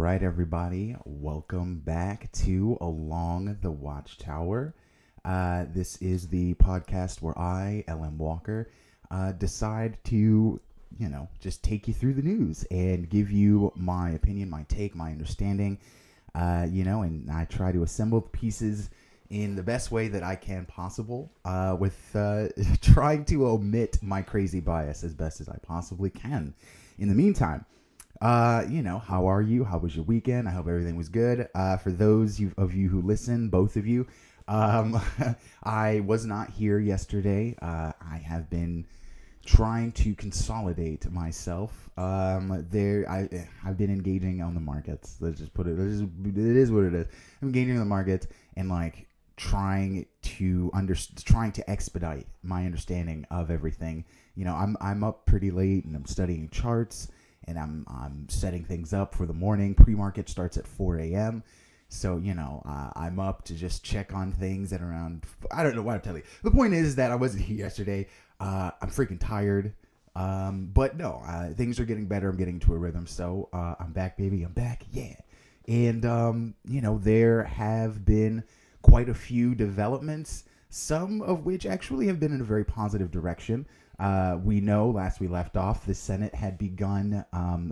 right, everybody. Welcome back to Along the Watchtower. This is the podcast where I, LM Walker, decide to, just take you through the news and give you my opinion, my take, my understanding, and I try to assemble the pieces in the best way that I can possible, with trying to omit my crazy bias as best as I possibly can. In the meantime, how are you? How was your weekend? I hope everything was good. For those of you who listen, both of you, I was not here yesterday. I have been trying to consolidate myself. I've been engaging on the markets. Let's just put it. It is what it is. I'm engaging on the markets and trying to expedite my understanding of everything. I'm up pretty late and I'm studying charts. And I'm setting things up for the morning. Pre-market starts at 4 a.m. So, I'm up to just check on things at around, I don't know what I'm telling you. The point is that I wasn't here yesterday. I'm freaking tired. But no, things are getting better. I'm getting to a rhythm. So I'm back, baby. I'm back. Yeah. And, there have been quite a few developments, some of which actually have been in a very positive direction. We know last we left off, the Senate had begun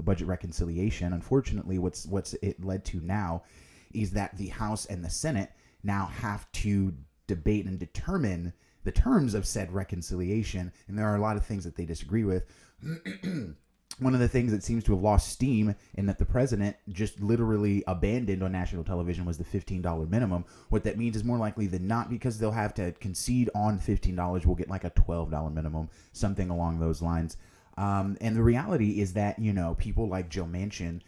budget reconciliation. Unfortunately, what's it led to now is that the House and the Senate now have to debate and determine the terms of said reconciliation. And there are a lot of things that they disagree with. One of the things that seems to have lost steam and that the president just literally abandoned on national television was the $15 minimum. What that means is more likely than not, because they'll have to concede on $15, we'll get like a $12 minimum, something along those lines. And the reality is that, people like Joe Manchin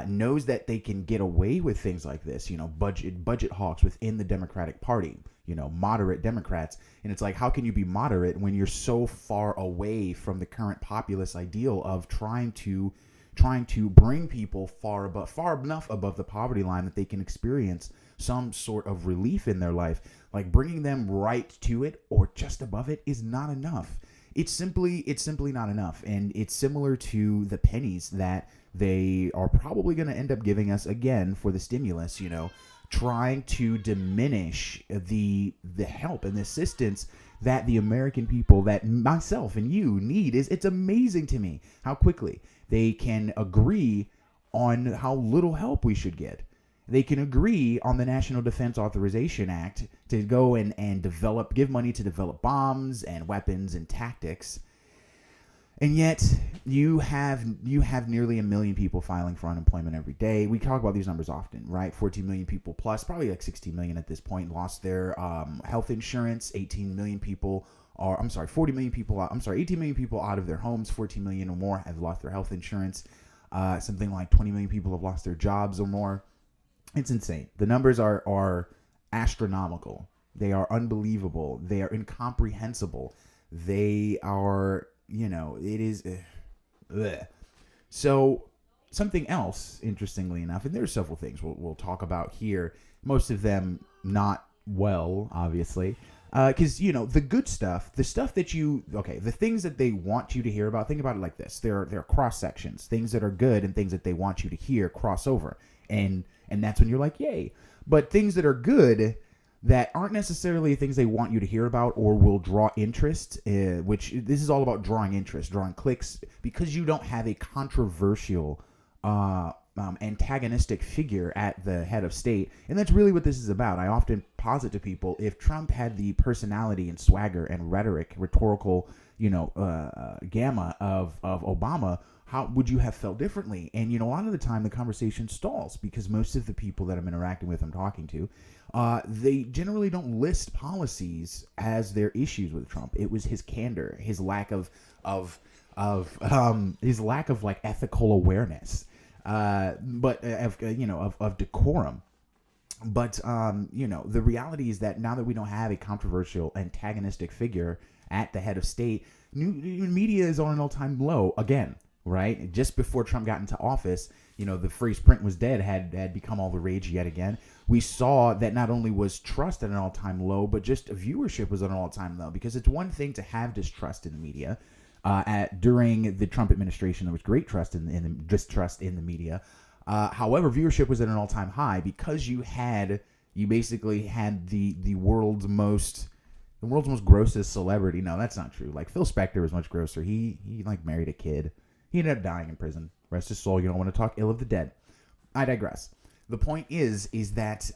knows that they can get away with things like this, budget hawks within the Democratic Party, moderate Democrats. And it's like, how can you be moderate when you're so far away from the current populist ideal of trying to bring people far enough above the poverty line that they can experience some sort of relief in their life? Like, bringing them right to it or just above it is not enough. It's simply not enough. And it's similar to the pennies that they are probably going to end up giving us again for the stimulus, trying to diminish the help and the assistance that the American people, that myself and you need. It's amazing to me how quickly they can agree on how little help we should get. They can agree on the National Defense Authorization Act to go and give money to develop bombs and weapons and tactics. And yet you have nearly 1 million people filing for unemployment every day. We talk about these numbers often, right? 14 million people plus, probably like 16 million at this point, lost their health insurance. 18 million people 18 million people out of their homes. 14 million or more have lost their health insurance. Something like 20 million people have lost their jobs or more. It's insane. The numbers are astronomical. They are unbelievable. They are incomprehensible. They are... it is. So something else, interestingly enough, and there's several things we'll talk about here. Most of them not well, obviously, because the good stuff, the stuff that the things that they want you to hear about. Think about it like this: there are cross sections, things that are good and things that they want you to hear cross over, and that's when you're like, yay. But things that are good that aren't necessarily things they want you to hear about or will draw interest, which this is all about drawing interest, drawing clicks, because you don't have a controversial, antagonistic figure at the head of state. And that's really what this is about. I often posit to people, if Trump had the personality and swagger and rhetorical, gamma of Obama, how would you have felt differently? And, a lot of the time the conversation stalls because most of the people that I'm interacting with, I'm talking to, they generally don't list policies as their issues with Trump. It was his candor, his lack of ethical awareness, but of decorum. But the reality is that now that we don't have a controversial, antagonistic figure at the head of state, media is on an all-time low again. Right? Just before Trump got into office, the phrase "print was dead" had become all the rage yet again. We saw that not only was trust at an all-time low, but just viewership was at an all-time low, because it's one thing to have distrust in the media. During the Trump administration, there was great distrust in the media. However, viewership was at an all-time high because you basically had the world's most grossest celebrity. No, that's not true. Like Phil Spector was much grosser. He like married a kid. He ended up dying in prison. Rest his soul. You don't want to talk ill of the dead. I digress. The point is that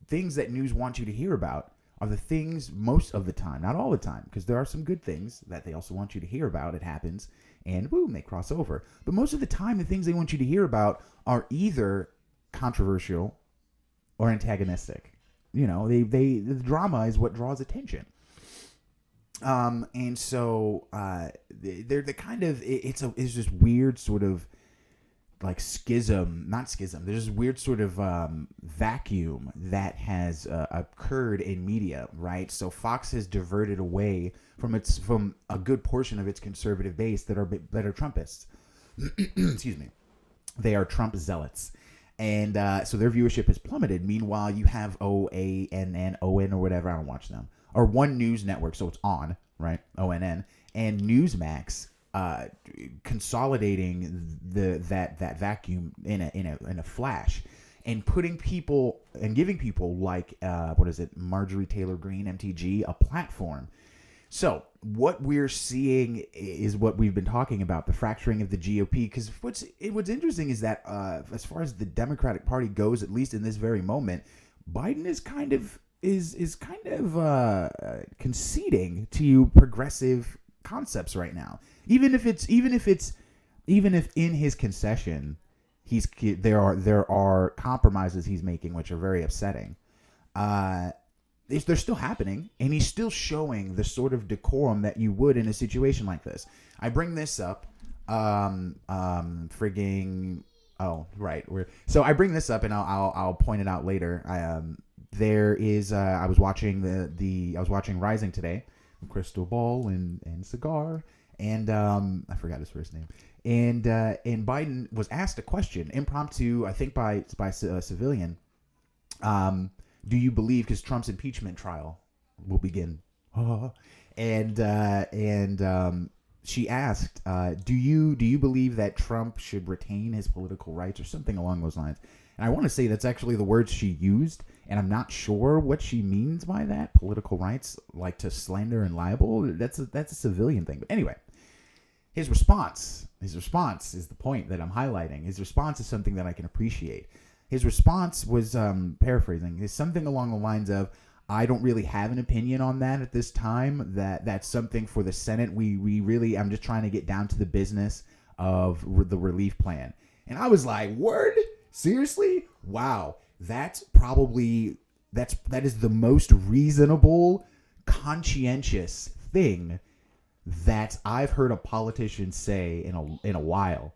things that news wants you to hear about are the things most of the time, not all the time, because there are some good things that they also want you to hear about. It happens, and boom, they cross over. But most of the time, the things they want you to hear about are either controversial or antagonistic. The drama is what draws attention. And so they're the kind of it's this weird sort of like not schism. There's this weird sort of vacuum that has occurred in media, right? So Fox has diverted away from a good portion of its conservative base that are Trumpists. Excuse me, they are Trump zealots. And so their viewership has plummeted. Meanwhile, you have OANN or whatever. I don't watch them. Or One News Network, so it's on, right? ONN. And Newsmax consolidating that vacuum in a flash, and putting people and giving people like Marjorie Taylor Greene, MTG, a platform. So what we're seeing is what we've been talking about, the fracturing of the GOP. Because what's interesting is that as far as the Democratic Party goes, at least in this very moment, Biden is kind of conceding to progressive concepts right now. Even if in his concession, there are compromises he's making which are very upsetting. They're still happening, and he's still showing the sort of decorum that you would in a situation like this. I bring this up, so I bring this up, and I'll point it out later. I was watching Rising today, Crystal Ball and Cigar, and I forgot his first name. And Biden was asked a question, impromptu, I think by a civilian. Do you believe, because Trump's impeachment trial will begin, and she asked, do you believe that Trump should retain his political rights, or something along those lines? And I want to say that's actually the words she used, and I'm not sure what she means by that. Political rights, like to slander and libel, that's a civilian thing. But anyway, his response is the point that I'm highlighting. His response is something that I can appreciate. His response was, paraphrasing, is something along the lines of, I don't really have an opinion on that at this time. That's something for the Senate. I'm just trying to get down to the business of the relief plan. And I was like, word? Seriously? Wow. That is the most reasonable, conscientious thing that I've heard a politician say in a while.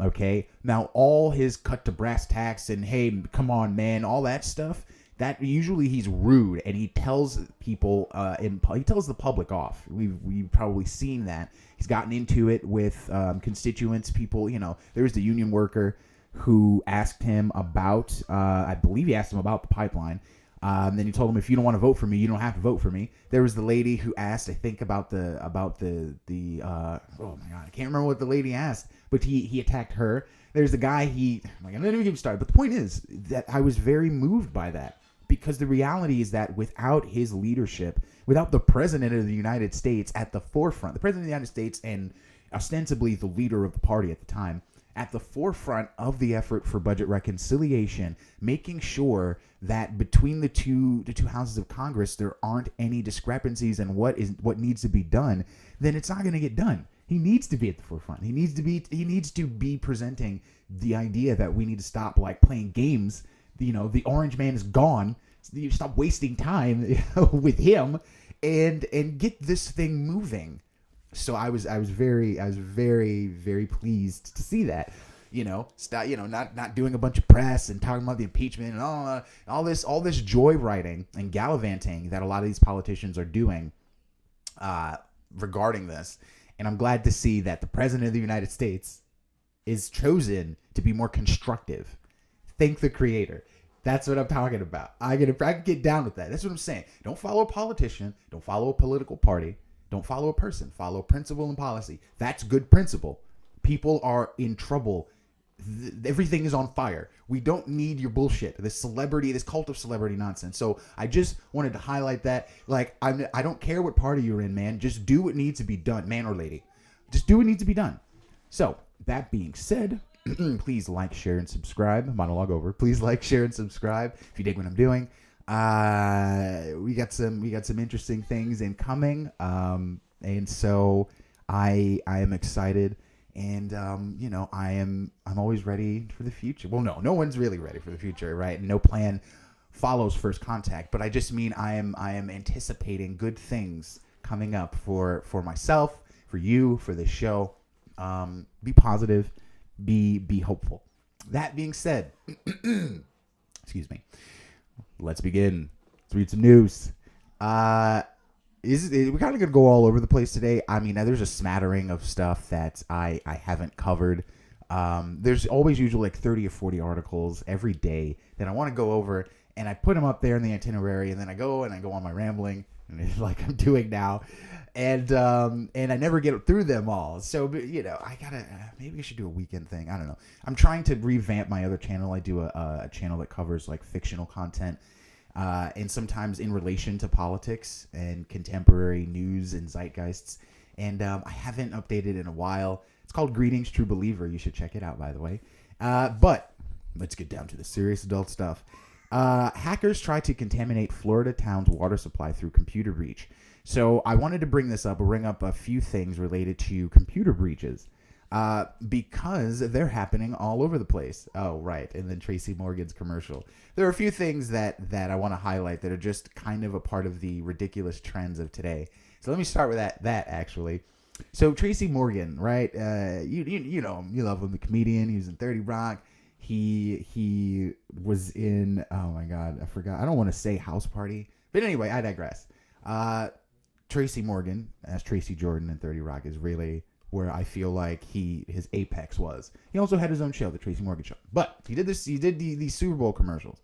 Okay. Now, all his cut to brass tacks and, hey, come on, man, all that stuff, that usually he's rude, and he tells people, he tells the public off. We've probably seen that. He's gotten into it with constituents, people. There was the union worker who asked him about, I believe he asked him about the pipeline. Then he told him, if you don't want to vote for me, you don't have to vote for me. There was the lady who asked, I think, about the oh my God, I can't remember what the lady asked, but he attacked her. There's the guy, I'm not even get him started. But the point is that I was very moved by that, because the reality is that without his leadership, without the president of the United States at the forefront, the president of the United States and ostensibly the leader of the party at the time, at the forefront of the effort for budget reconciliation, making sure that between the two houses of Congress there aren't any discrepancies in what needs to be done, then it's not going to get done. He needs to be at the forefront. He needs to be presenting the idea that we need to stop playing games. The orange man is gone. You stop wasting time with him and get this thing moving. So I was very, very pleased to see that, not doing a bunch of press and talking about the impeachment and all this joyriding and gallivanting that a lot of these politicians are doing regarding this. And I'm glad to see that the president of the United States is chosen to be more constructive. Thank the creator. That's what I'm talking about. I can get down with that. That's what I'm saying. Don't follow a politician. Don't follow a political party. Don't follow a person. Follow principle and policy. That's good principle. People are in trouble everything is on fire. We don't need your bullshit. This cult of celebrity nonsense. So I just wanted to highlight that. Like, I don't care what party you're in, man. Just do what needs to be done, man or lady. Just do what needs to be done. So that being said, please like, share, and subscribe. Monologue over. Please like, share, and subscribe if you dig what I'm doing. We got some interesting things incoming. And so I am excited. And, I'm always ready for the future. Well, no one's really ready for the future, right? No plan follows first contact, but I just mean I am anticipating good things coming up for myself, for you, for this show. Be positive, be hopeful. That being said, excuse me. Let's begin. Let's read some news. We're kind of going to go all over the place today. I mean, there's a smattering of stuff that I haven't covered. There's always usually like 30 or 40 articles every day that I want to go over, and I put them up there in the itinerary, and then I go on my rambling, and it's like I'm doing now, and I never get through them all. So, I gotta, maybe I should do a weekend thing. I don't know. I'm trying to revamp my other channel. I do a channel that covers like fictional content. And sometimes in relation to politics and contemporary news and zeitgeists. And I haven't updated in a while. It's called Greetings, True Believer. You should check it out, by the way. But let's get down to the serious adult stuff. Hackers try to contaminate Florida town's water supply through computer breach. So I wanted to bring up a few things related to computer breaches. Because they're happening all over the place. Oh, right. And then Tracy Morgan's commercial. There are a few things that I want to highlight that are just kind of a part of the ridiculous trends of today. So let me start with that actually. So Tracy Morgan, right? You know him. You love him, the comedian. He was in 30 Rock. He was in, oh my God, I forgot. I don't want to say House Party. But anyway, I digress. Tracy Morgan, as Tracy Jordan in 30 Rock, is really where I feel like his apex was. He also had his own show, the Tracy Morgan Show. But he did these Super Bowl commercials.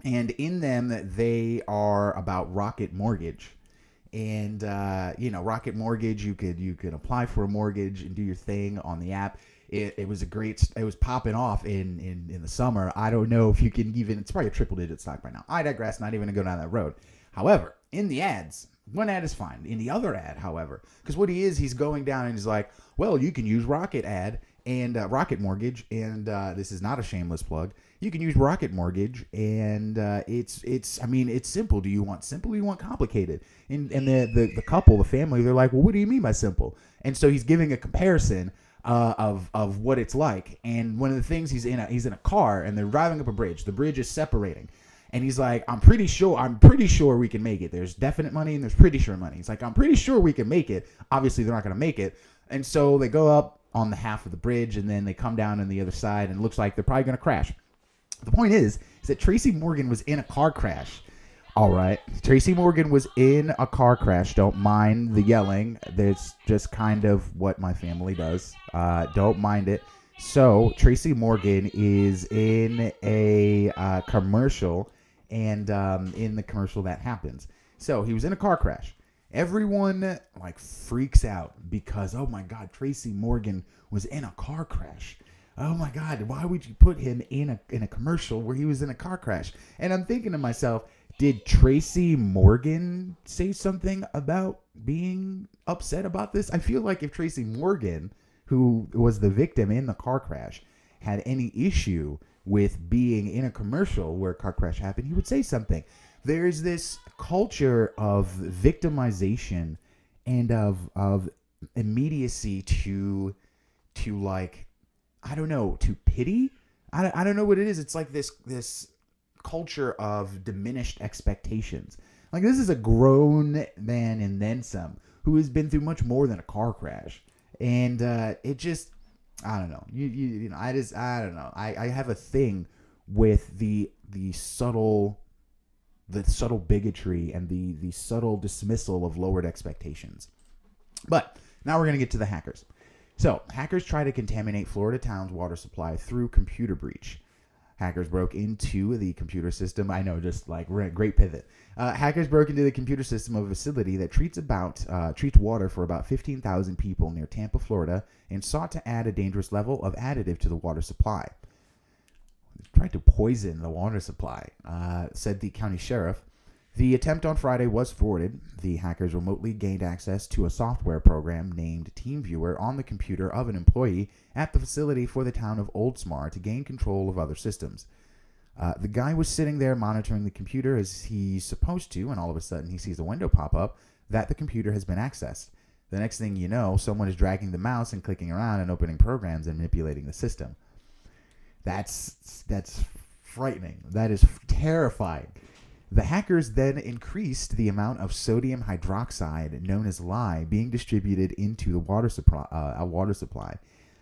And in them, they are about Rocket Mortgage. And, Rocket Mortgage, you could apply for a mortgage and do your thing on the app. It was popping off in the summer. I don't know if you can even, it's probably a triple-digit stock by now. I digress, not even going to go down that road. However, in the ads, one ad is fine. In the other ad, however, because what he's going down and he's like, well, you can use Rocket ad and Rocket Mortgage, and this is not a shameless plug. You can use Rocket Mortgage, and it's simple. Do you want simple? Or do you want complicated? And the couple, the family, they're like, well, what do you mean by simple? And so he's giving a comparison of what it's like. And one of the things, he's in a car and they're driving up a bridge. The bridge is separating. And he's like, I'm pretty sure we can make it. There's definite money and there's pretty sure money. He's like, I'm pretty sure we can make it. Obviously, they're not going to make it. And so they go up on the half of the bridge and then they come down on the other side and it looks like they're probably going to crash. The point is that Tracy Morgan was in a car crash. All right. Tracy Morgan was in a car crash. Don't mind the yelling. That's just kind of what my family does. Don't mind it. So Tracy Morgan is in a commercial. And in the commercial that happens. So he was in a car crash. Everyone freaks out because, oh my God, Tracy Morgan was in a car crash. Oh my God, why would you put him in a commercial where he was in a car crash? And I'm thinking to myself, did Tracy Morgan say something about being upset about this? I feel like if Tracy Morgan, who was the victim in the car crash, had any issue with being in a commercial where a car crash happened, he would say something. There's this culture of victimization and of immediacy to I don't know, to pity. I don't know what it is. It's like this culture of diminished expectations. Like, this is a grown man and then some who has been through much more than a car crash, and it just, I don't know. I don't know. I have a thing with the subtle bigotry and the subtle dismissal of lowered expectations. But now we're going to get to the hackers. So hackers try to contaminate Florida town's water supply through computer breach. Hackers broke into the computer system. I know, just like great pivot. Hackers broke into the computer system of a facility that treats water for about 15,000 people near Tampa, Florida, and sought to add a dangerous level of additive to the water supply. Tried to poison the water supply, said the county sheriff. The attempt on Friday was thwarted. The hackers remotely gained access to a software program named TeamViewer on the computer of an employee at the facility for the town of Oldsmar to gain control of other systems. The guy was sitting there monitoring the computer as he's supposed to, and all of a sudden he sees a window pop up that the computer has been accessed. The next thing you know, someone is dragging the mouse and clicking around and opening programs and manipulating the system. That's frightening. That is terrifying. The hackers then increased the amount of sodium hydroxide, known as lye, being distributed into the water supply.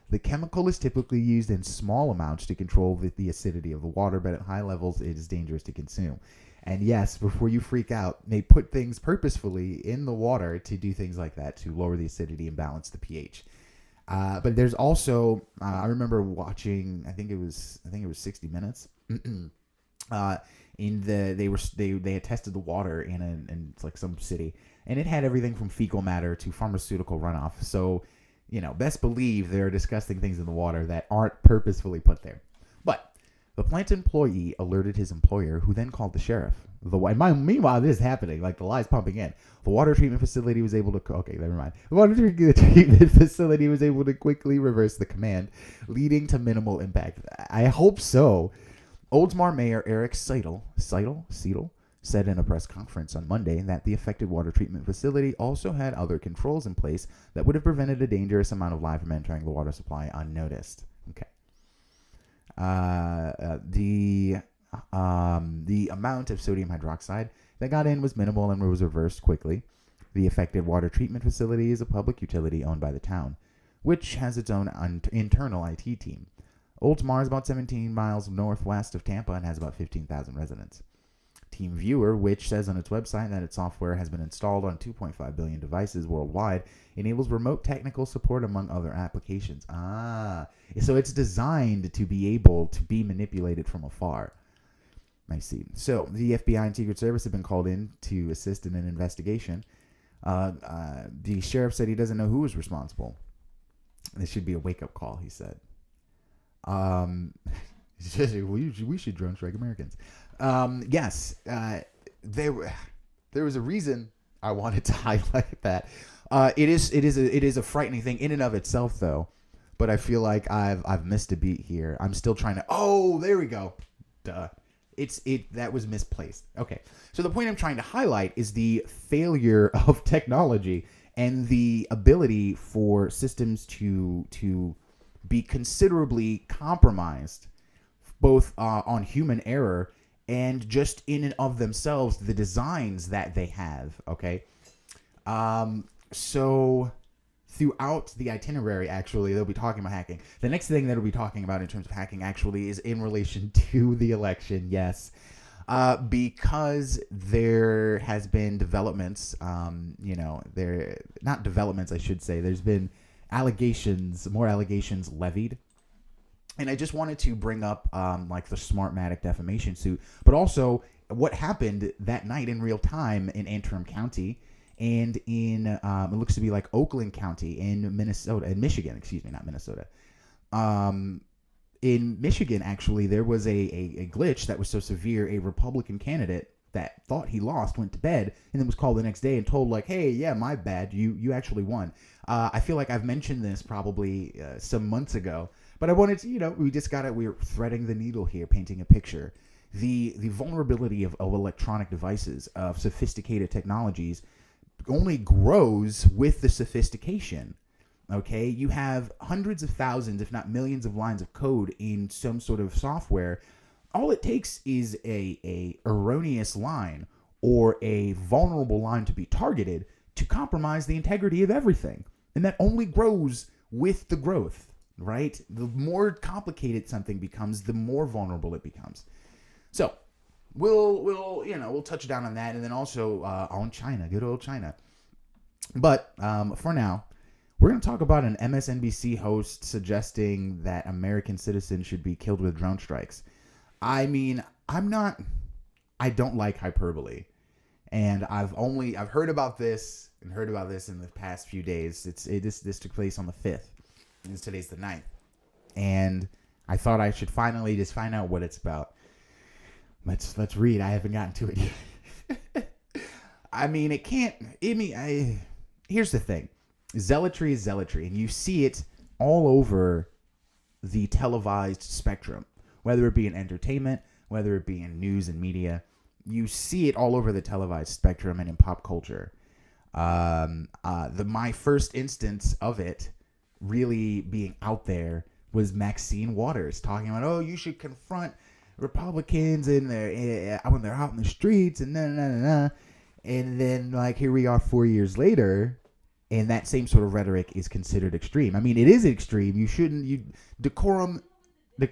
The chemical is typically used in small amounts to control the acidity of the water, but at high levels it is dangerous to consume. And yes, before you freak out, they put things purposefully in the water to do things like that, to lower the acidity and balance the pH. But there's also, I remember watching, I think it was 60 Minutes. They had tested the water in like some city, and it had everything from fecal matter to pharmaceutical runoff. So, best believe they're disgusting things in the water that aren't purposefully put there. But the plant employee alerted his employer, who then called the sheriff. Meanwhile, this is happening, like the lie's pumping in. The water treatment facility was able to... Okay, never mind. The water treatment facility was able to quickly reverse the command, leading to minimal impact. I hope so. Oldsmar Mayor Eric Seidel said in a press conference on Monday that the affected water treatment facility also had other controls in place that would have prevented a dangerous amount of lye from entering the water supply unnoticed. Okay. The amount of sodium hydroxide that got in was minimal and was reversed quickly. The affected water treatment facility is a public utility owned by the town, which has its own internal IT team. Oldsmar is about 17 miles northwest of Tampa and has about 15,000 residents. TeamViewer, which says on its website that its software has been installed on 2.5 billion devices worldwide, enables remote technical support among other applications. So it's designed to be able to be manipulated from afar. I see. So the FBI and Secret Service have been called in to assist in an investigation. The sheriff said he doesn't know who was responsible. This should be a wake-up call, he said. We should drone strike Americans. Yes, there was a reason I wanted to highlight that. It is a frightening thing in and of itself, though. But I feel like I've missed a beat here. I'm still trying to. Oh, there we go. Duh. That was misplaced. Okay. So the point I'm trying to highlight is the failure of technology and the ability for systems to be considerably compromised, both on human error and just in and of themselves, the designs that they have. Okay. So throughout the itinerary, actually, they'll be talking about hacking. The next thing that we'll be talking about in terms of hacking actually is in relation to the election. Yes. Because there has been developments, not developments, I should say. There's been more allegations levied. And I just wanted to bring up like the Smartmatic defamation suit, but also what happened that night in real time in Antrim County and in it looks to be like Oakland County in Michigan, not Minnesota. In Michigan, actually, there was a glitch that was so severe, a Republican candidate that thought he lost went to bed and then was called the next day and told like, hey, yeah, my bad, you actually won. I feel like I've mentioned this probably some months ago, but I wanted to, we're threading the needle here, painting a picture. The vulnerability of electronic devices, of sophisticated technologies, only grows with the sophistication. Okay, you have hundreds of thousands, if not millions of lines of code in some sort of software. All it takes is a erroneous line or a vulnerable line to be targeted to compromise the integrity of everything. And that only grows with the growth, right? The more complicated something becomes, the more vulnerable it becomes. So we'll touch down on that, and then also on China, good old China. But for now, we're going to talk about an MSNBC host suggesting that American citizens should be killed with drone strikes. I mean, I don't like hyperbole. And I've heard about this in the past few days. This took place on the 5th. And today's the 9th. And I thought I should finally just find out what it's about. Let's read. I haven't gotten to it yet. I mean, here's the thing. Zealotry is zealotry, and you see it all over the televised spectrum, whether it be in entertainment, whether it be in news and media. You see it all over the televised spectrum and in pop culture. My first instance of it really being out there was Maxine Waters talking about, oh, you should confront Republicans when they're out in the streets and and then like here we are 4 years later, and that same sort of rhetoric is considered extreme. I mean, it is extreme. Decorum,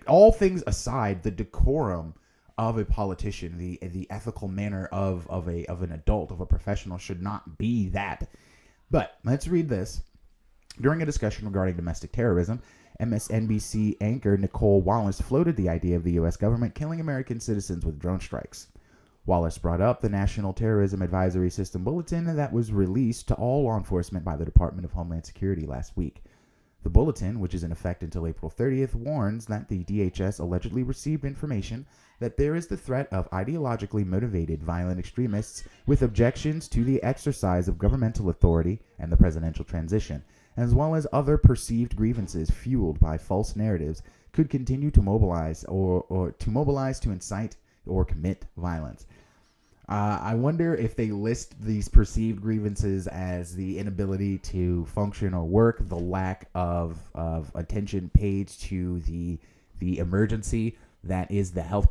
all things aside, the decorum of a politician, the ethical manner of an adult, of a professional, should not be that. But let's read this. During a discussion regarding domestic terrorism, MSNBC anchor Nicole Wallace floated the idea of the U.S. government killing American citizens with drone strikes. Wallace brought up the National Terrorism Advisory System Bulletin that was released to all law enforcement by the Department of Homeland Security last week. The bulletin, which is in effect until April 30th, warns that the DHS allegedly received information that there is the threat of ideologically motivated violent extremists with objections to the exercise of governmental authority and the presidential transition, as well as other perceived grievances fueled by false narratives, could continue to mobilize to incite or commit violence. I wonder if they list these perceived grievances as the inability to function or work, the lack of attention paid to the emergency that is the health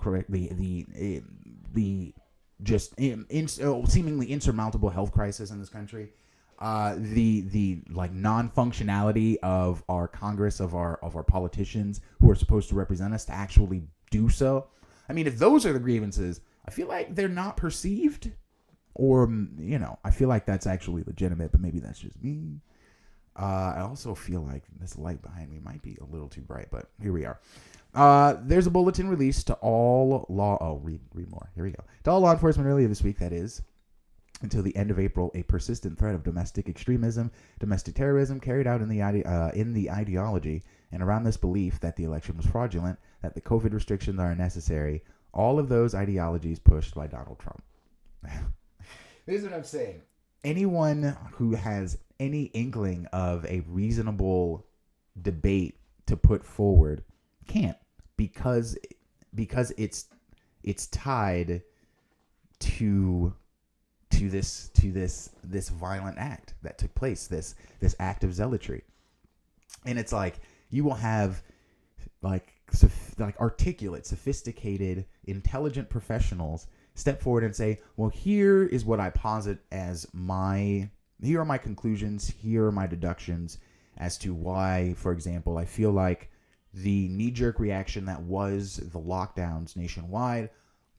seemingly insurmountable health crisis in this country. The non-functionality of our Congress, of our politicians who are supposed to represent us, to actually do so. I mean, if those are the grievances, I feel like they're not perceived, or I feel like that's actually legitimate, but maybe that's just me. I also feel like this light behind me might be a little too bright, but here we are. There's a bulletin released to all read more. Here we go. To all law enforcement earlier this week, that is, until the end of April, a persistent threat of domestic extremism, domestic terrorism carried out in the ideology and around this belief that the election was fraudulent, that the COVID restrictions are unnecessary, all of those ideologies pushed by Donald Trump. This is what I'm saying. Anyone who has any inkling of a reasonable debate to put forward can't, because it's tied to this violent act that took place, this act of zealotry. And it's like you will have like articulate, sophisticated, intelligent professionals step forward and say, well, here is what I posit as here are my conclusions, here are my deductions as to why, for example, I feel like the knee-jerk reaction that was the lockdowns nationwide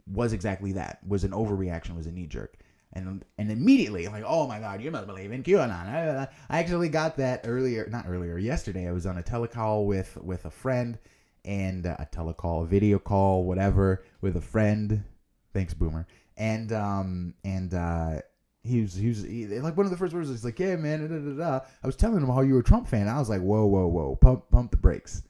was exactly that, was an overreaction, was a knee-jerk. And immediately, I'm like, oh my God, you must believe in QAnon. I actually got that yesterday. I was on a telecall with a friend, and a video call, whatever, with a friend. Thanks, Boomer. And he was like, one of the first words was like, yeah, man, I was telling him how you were a Trump fan. I was like, whoa, pump the brakes.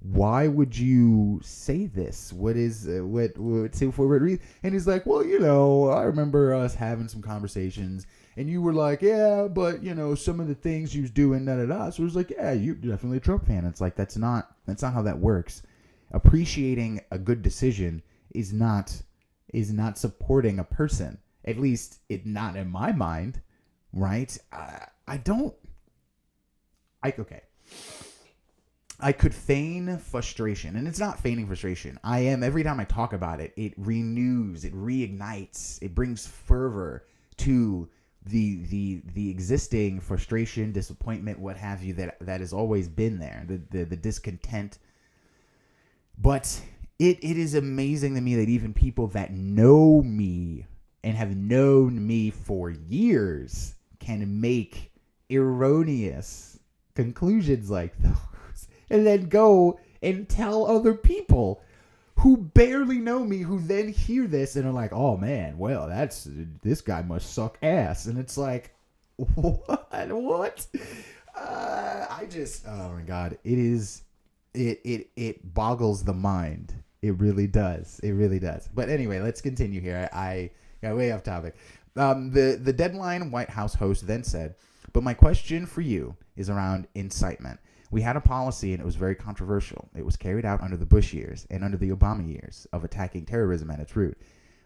Why would you say this? What for what reason? And he's like, well, I remember us having some conversations, and you were like, yeah, but some of the things you was doing, So it was like, yeah, you're definitely a Trump fan. It's like, that's not how that works. Appreciating a good decision is not supporting a person. At least it's not in my mind, right? I could feign frustration, and it's not feigning frustration. I am, every time I talk about it, it renews, it reignites, it brings fervor to the existing frustration, disappointment, what have you, that has always been there, the discontent. But it is amazing to me that even people that know me and have known me for years can make erroneous conclusions like those. And then go and tell other people who barely know me, who then hear this and are like, oh man, well, this guy must suck ass. And it's like, what? Oh my God, it boggles the mind. It really does. It really does. But anyway, let's continue here. I got way off topic. The Deadline White House host then said, but my question for you is around incitement. We had a policy and it was very controversial. It was carried out under the Bush years and under the Obama years of attacking terrorism at its root,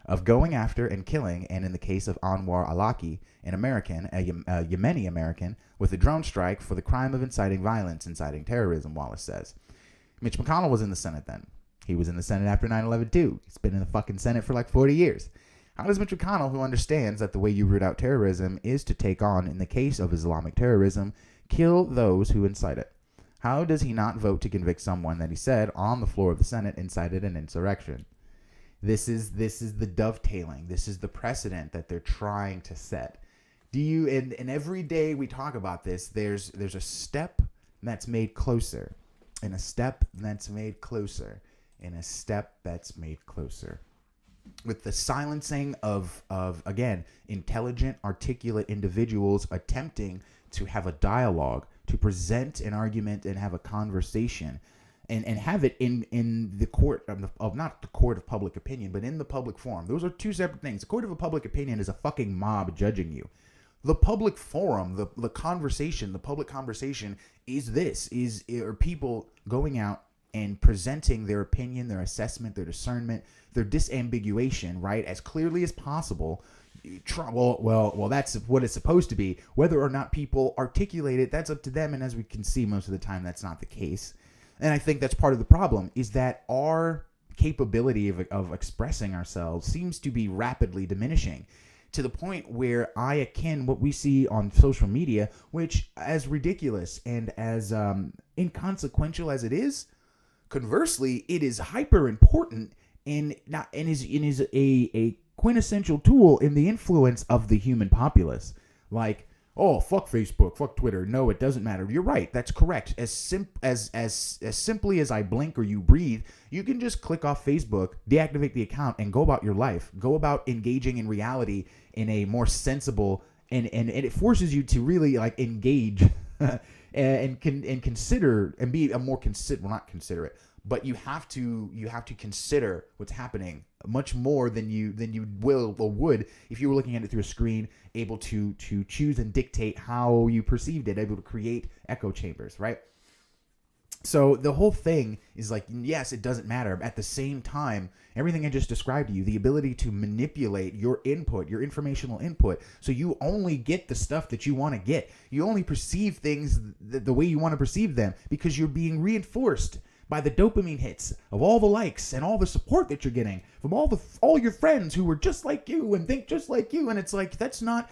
of going after and killing, and in the case of Anwar al-Awlaki, an American, a Yemeni American, with a drone strike for the crime of inciting violence, inciting terrorism, Wallace says. Mitch McConnell was in the Senate then. He was in the Senate after 9/11 too. He's been in the fucking Senate for like 40 years. How does Mitch McConnell, who understands that the way you root out terrorism is to take on, in the case of Islamic terrorism, kill those who incite it? How does he not vote to convict someone that he said on the floor of the Senate incited an insurrection? This is the dovetailing. This is the precedent that they're trying to set. And every day we talk about this, there's a step that's made closer, and a step that's made closer, and a step that's made closer. With the silencing of again, intelligent, articulate individuals attempting to have a dialogue, to present an argument and have a conversation, and have it in the court of not the court of public opinion, but in the public forum. Those are two separate things. The court of a public opinion is a fucking mob judging you. The public forum, the conversation, the public conversation are people going out and presenting their opinion, their assessment, their discernment, their disambiguation, right, as clearly as possible. Well, that's what it's supposed to be. Whether or not people articulate it, that's up to them. And as we can see, most of the time, that's not the case. And I think that's part of the problem, is that our capability of expressing ourselves seems to be rapidly diminishing, to the point where I akin what we see on social media, which, as ridiculous and as inconsequential as it is, conversely, it is hyper important and is a quintessential tool in the influence of the human populace. Like, oh, fuck Facebook, fuck Twitter. No, it doesn't matter. You're right. That's correct. As simply as I blink or you breathe, you can just click off Facebook, deactivate the account, and go about your life. Go about engaging in reality in a more sensible, and it forces you to really like engage and consider and be a more not considerate, but you have to consider what's happening much more than you will or would if you were looking at it through a screen, able to choose and dictate how you perceived it, able to create echo chambers, right? So the whole thing is like, yes, it doesn't matter. At the same time, everything I just described to you, the ability to manipulate your input, your informational input, so you only get the stuff that you want to get. You only perceive things the way you want to perceive them because you're being reinforced by the dopamine hits of all the likes and all the support that you're getting from all your friends who were just like you and think just like you. And it's like, that's not,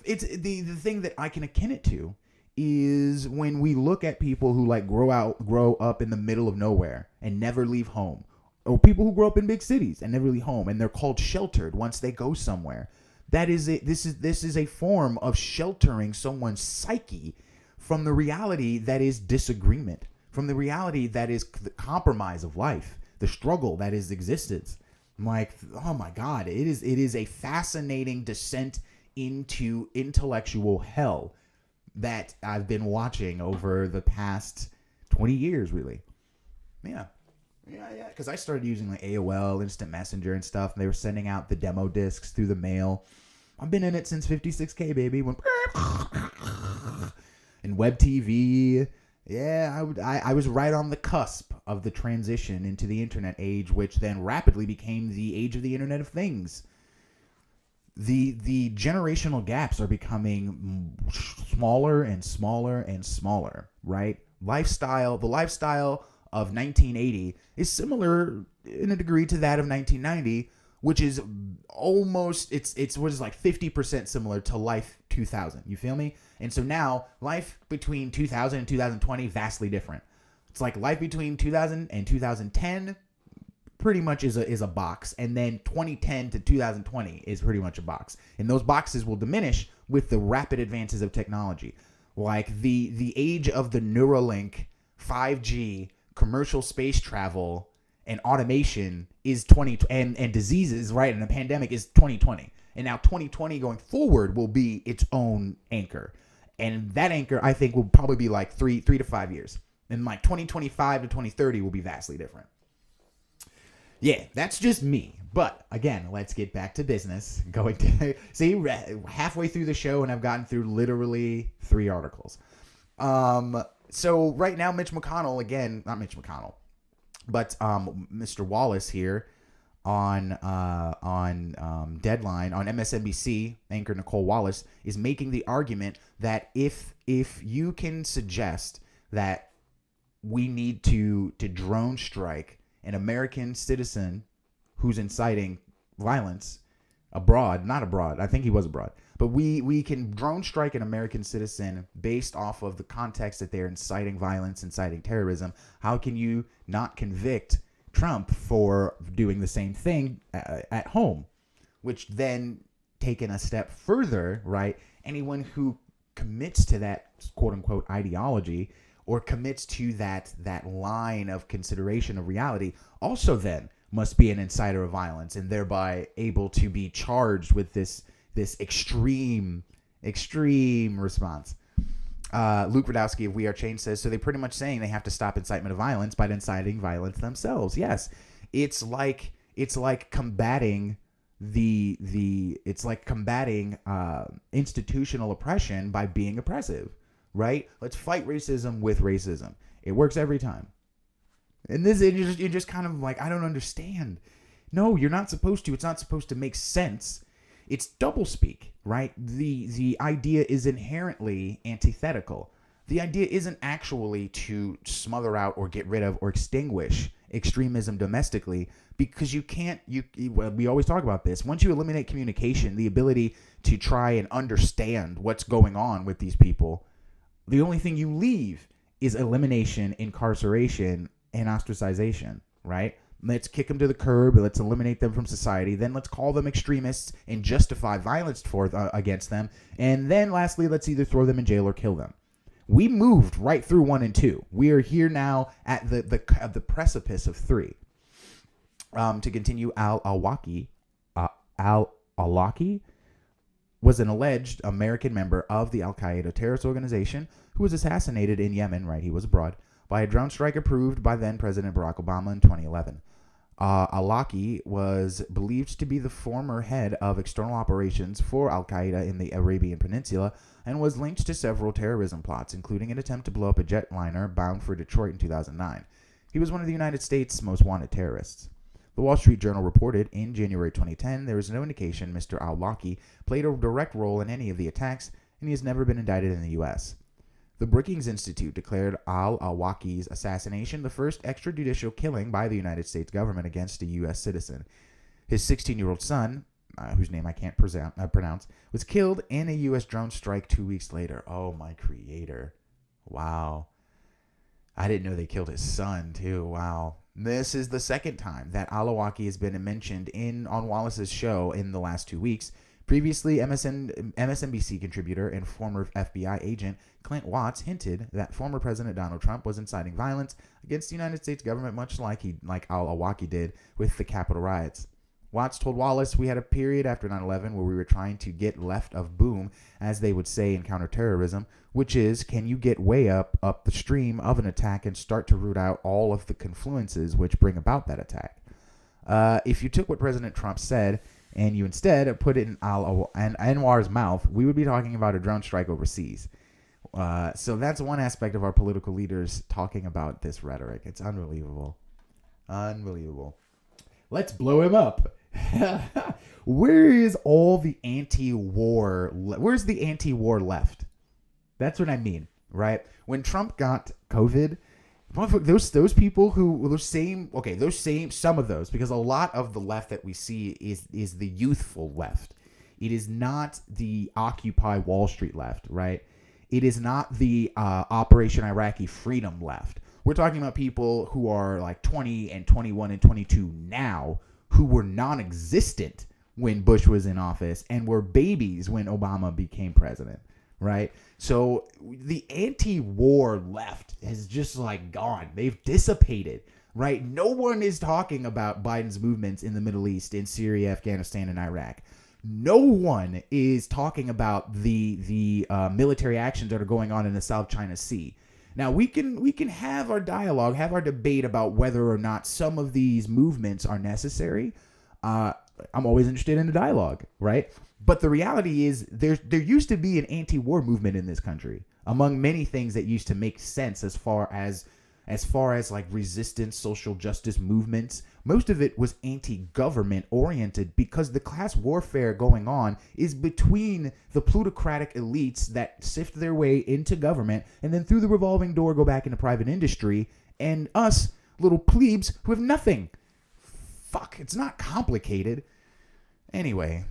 it's the thing that I can akin it to is when we look at people who like grow up in the middle of nowhere and never leave home, or people who grow up in big cities and never leave home, and they're called sheltered once they go somewhere. This is a form of sheltering someone's psyche from the reality that is disagreement, from the reality that is the compromise of life, the struggle that is existence. I'm like, oh my God, it is a fascinating descent into intellectual hell that I've been watching over the past 20 years, really. Yeah. Because I started using like AOL, Instant Messenger and stuff, and they were sending out the demo discs through the mail. I've been in it since 56K, baby. And web TV. Yeah, I was right on the cusp of the transition into the internet age, which then rapidly became the age of the Internet of Things. The generational gaps are becoming smaller and smaller and smaller, right? The lifestyle of 1980 is similar in a degree to that of 1990, which is almost, it's what is like 50% similar to life 2000. You feel me? And so now life between 2000 and 2020, vastly different. It's like life between 2000 and 2010 pretty much is a box, and then 2010 to 2020 is pretty much a box. And those boxes will diminish with the rapid advances of technology. Like the age of the Neuralink, 5G, commercial space travel, and automation is 20 and diseases, right, and a pandemic is 2020. And now 2020 going forward will be its own anchor. And that anchor, I think, will probably be like 3 to 5 years. And like 2025 to 2030 will be vastly different. Yeah, that's just me. But again, let's get back to business. Going to see halfway through the show, and I've gotten through literally 3 articles. So right now, Mitch McConnell, again, not Mitch McConnell, but Mr. Wallace here on Deadline on MSNBC, anchor Nicole Wallace is making the argument that if you can suggest that we need to drone strike an American citizen who's inciting violence not abroad, I think he was abroad, but we can drone strike an American citizen based off of the context that they're inciting violence, inciting terrorism, how can you not convict Trump for doing the same thing at home? Which then, taken a step further, right, anyone who commits to that quote unquote ideology or commits to that line of consideration of reality also then must be an inciter of violence and thereby able to be charged with this extreme response. Luke Radowski of We Are Change says, so they're pretty much saying they have to stop incitement of violence by inciting violence themselves. Yes, it's like combating institutional oppression by being oppressive, right? Let's fight racism with racism. It works every time. And you're just kind of like, I don't understand. No, you're not supposed to. It's not supposed to make sense. It's doublespeak, right? The idea is inherently antithetical. The idea isn't actually to smother out or get rid of or extinguish extremism domestically, because you can't. We always talk about this. Once you eliminate communication, the ability to try and understand what's going on with these people, the only thing you leave is elimination, incarceration, and ostracization, right? Let's kick them to the curb. Let's eliminate them from society. Then let's call them extremists and justify violence against them. And then lastly, let's either throw them in jail or kill them. We moved right through 1 and 2. We are here now at the precipice of 3. To continue, al-Awlaki was an alleged American member of the Al-Qaeda terrorist organization who was assassinated in Yemen, right? He was abroad, by a drone strike approved by then President Barack Obama in 2011. Al-Awlaki was believed to be the former head of external operations for Al-Qaeda in the Arabian Peninsula and was linked to several terrorism plots, including an attempt to blow up a jetliner bound for Detroit in 2009. He was one of the United States' most wanted terrorists. The Wall Street Journal reported in January 2010 there is no indication Mr. Al-Awlaki played a direct role in any of the attacks, and he has never been indicted in the U.S. The Brookings Institute declared al-Awlaki's assassination the first extrajudicial killing by the United States government against a U.S. citizen. His 16-year-old son, whose name I can't pronounce, was killed in a U.S. drone strike 2 weeks later. Oh, my creator. Wow. I didn't know they killed his son, too. Wow. This is the second time that al-Awlaki has been mentioned on Wallace's show in the last 2 weeks. Previously, MSNBC contributor and former FBI agent Clint Watts hinted that former President Donald Trump was inciting violence against the United States government, much like al-Awlaki did with the Capitol riots. Watts told Wallace, we had a period after 9/11 where we were trying to get left of boom, as they would say in counterterrorism, which is, can you get way up the stream of an attack and start to root out all of the confluences which bring about that attack? If you took what President Trump said and you instead put it in Anwar's mouth, we would be talking about a drone strike overseas. So that's one aspect of our political leaders talking about this rhetoric. It's unbelievable. Unbelievable. Let's blow him up. Where is all the anti-war? Where's the anti-war left? That's what I mean, right? When Trump got COVID, those people who some of those, because a lot of the left that we see is the youthful left. It is not the Occupy Wall Street left, right? It is not the Operation Iraqi Freedom left. We're talking about people who are like 20 and 21 and 22 now, who were non-existent when Bush was in office and were babies when Obama became president, right? So the anti-war left has just like gone. They've dissipated. right? No one is talking about Biden's movements in the Middle East, in Syria, Afghanistan, and Iraq. No one is talking about the military actions that are going on in the South China Sea. Now we can have our dialogue, have our debate about whether or not some of these movements are necessary. I'm always interested in the dialogue, right? But the reality is there used to be an anti-war movement in this country, among many things that used to make sense as far as like resistance, social justice movements. Most of it was anti-government oriented because the class warfare going on is between the plutocratic elites that sift their way into government and then through the revolving door go back into private industry, and us little plebes who have nothing. Fuck, it's not complicated. Anyway,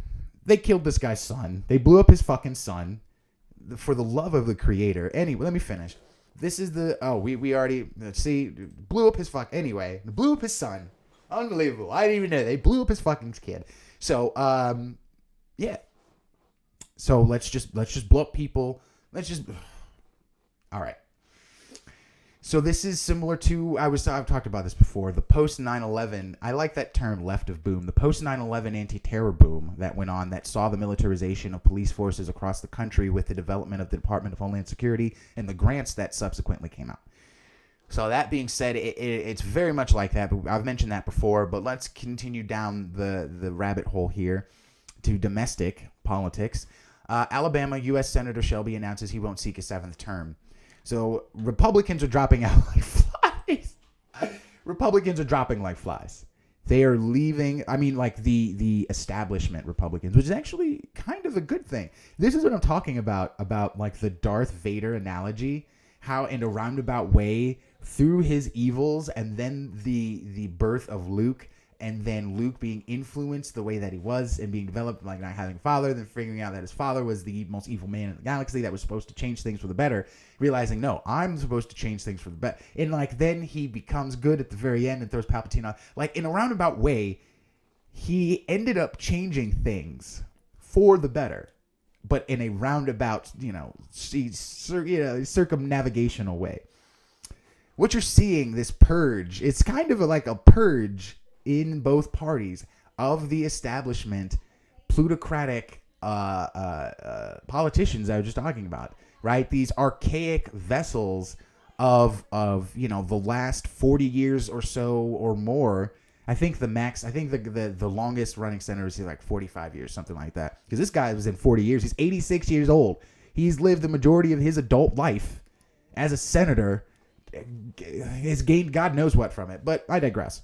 they killed this guy's son. They blew up his fucking son for the love of the creator. Anyway, let me finish. This is we already see, blew up his blew up his son. Unbelievable. I didn't even know. They blew up his fucking kid. So, yeah. So let's just blow up people. All right. So this is similar to, I've talked about this before, the post 9/11, I like that term, left of boom, the post 9/11 anti-terror boom that went on that saw the militarization of police forces across the country with the development of the Department of Homeland Security and the grants that subsequently came out. So that being said, it's very much like that, but I've mentioned that before, but let's continue down the rabbit hole here to domestic politics. Alabama U.S. Senator Shelby announces he won't seek a 7th term. So Republicans are dropping out like flies. Republicans are dropping like flies. They are leaving. I mean, like the establishment Republicans, which is actually kind of a good thing. This is what I'm talking about like the Darth Vader analogy, how in a roundabout way through his evils and then the birth of Luke, and then Luke being influenced the way that he was and being developed, like not having a father, then figuring out that his father was the most evil man in the galaxy that was supposed to change things for the better, realizing, no, I'm supposed to change things for the better. And like then he becomes good at the very end and throws Palpatine off. Like in a roundabout way, he ended up changing things for the better, but in a roundabout, circumnavigational way. What you're seeing, this purge, it's kind of like a purge in both parties of the establishment plutocratic politicians I was just talking about, right? These archaic vessels of the last 40 years or so or more. I think the longest running senator is like 45 years, something like that. Because this guy was in 40 years. He's 86 years old. He's lived the majority of his adult life as a senator. Has gained God knows what from it, but I digress.